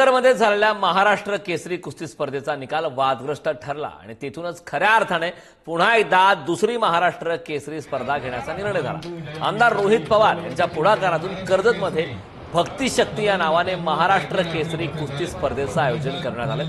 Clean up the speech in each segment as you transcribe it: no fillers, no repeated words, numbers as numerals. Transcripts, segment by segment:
अहिल्यानगरमध्ये झालेल्या महाराष्ट्र केसरी कुस्ती स्पर्धेचा निकाल वादग्रस्त ठरला आणि तेथूनच खऱ्या अर्थाने पुन्हा एकदा दुसरी महाराष्ट्र केसरी स्पर्धा घेण्याचा निर्णय झाला। आमदार रोहित पवार यांच्या पुढाकारातून कर्जतमध्ये भक्ती शक्ती या नावाने महाराष्ट्र केसरी कुस्ती स्पर्धेचं आयोजन करण्यात आलं।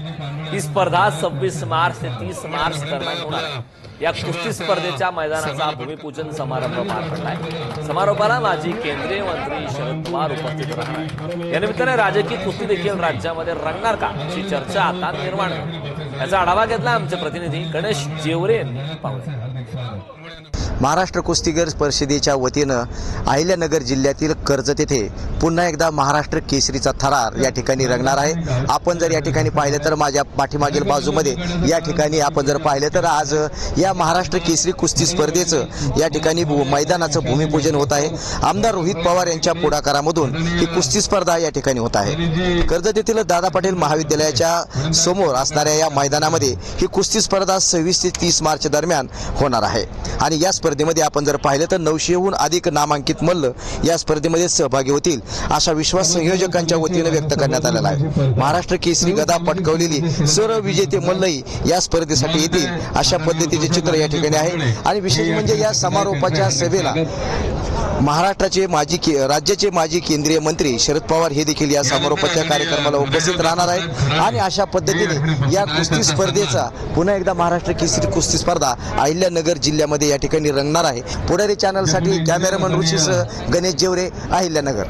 ही स्पर्धा 26 मार्च ते 30 मार्च दरम्यान होणार आहे। या कुस्ती स्पर्धेच्या मैदानाचा भूमिपूजन समारंभ पार पडलाय। समारोपाला माजी केंद्रीय मंत्री शरद पवार उपस्थित राहणार। या निमित्ताने राजकीय कुस्ती देखील राज्यामध्ये रंगणार का अशी चर्चा आता निर्माण होती। याचा आढावा घेतला आमचे प्रतिनिधी गणेश जेवरे यांनी। पाहूया। महाराष्ट्र कुस्तीगीर परिषदेच्या वतीनं अहिल्यानगर जिल्ह्यातील कर्जत येथे पुन्हा एकदा महाराष्ट्र केसरीचा थरार या ठिकाणी रंगणार आहे। आपण जर या ठिकाणी पाहिलं तर माझ्या पाठीमागील बाजूमध्ये या ठिकाणी आपण जर पाहिलं तर आज या महाराष्ट्र केसरी कुस्ती स्पर्धेचं या ठिकाणी मैदानाचं भूमिपूजन होत आहे। आमदार रोहित पवार यांच्या पुढाकारामधून ही कुस्ती स्पर्धा या ठिकाणी होत आहे। कर्जत येथील दादा पाटील महाविद्यालयाच्या समोर असणाऱ्या या मैदानामध्ये ही कुस्ती स्पर्धा 26 ते 30 मार्च दरम्यान होणार आहे आणि या स्पर्धेमध्ये आपण जर पाहिलं तर 900हून अधिक नामांकित मल्ल या स्पर्धेमध्ये सहभागी होतील असा विश्वास संयोजकांच्या वतीने व्यक्त करण्यात आलेला आहे। महाराष्ट्र केसरी गदा पटकावलेली सर्व विजेते मल्लही या स्पर्धेसाठी येतील अशा पद्धतीचे चित्र या ठिकाणी आहे। आणि विशेष म्हणजे या समारोपाच्या सभेला महाराष्ट्राचे राज्याचे माजी केंद्रीय मंत्री शरद पवार हे देखील या समारोपाच्या कार्यक्रमाला उपस्थित राहणार आहेत। आणि अशा पद्धतीने या कुस्ती स्पर्धेचा पुन्हा एकदा महाराष्ट्र केसरी कुस्ती स्पर्धा अहिल्यानगर जिल्ह्यामध्ये या ठिकाणी रंगणार आहे। पुढारी चॅनलसाठी कॅमेरामन रुचीसह गणेश जेवरे, अहिल्यानगर।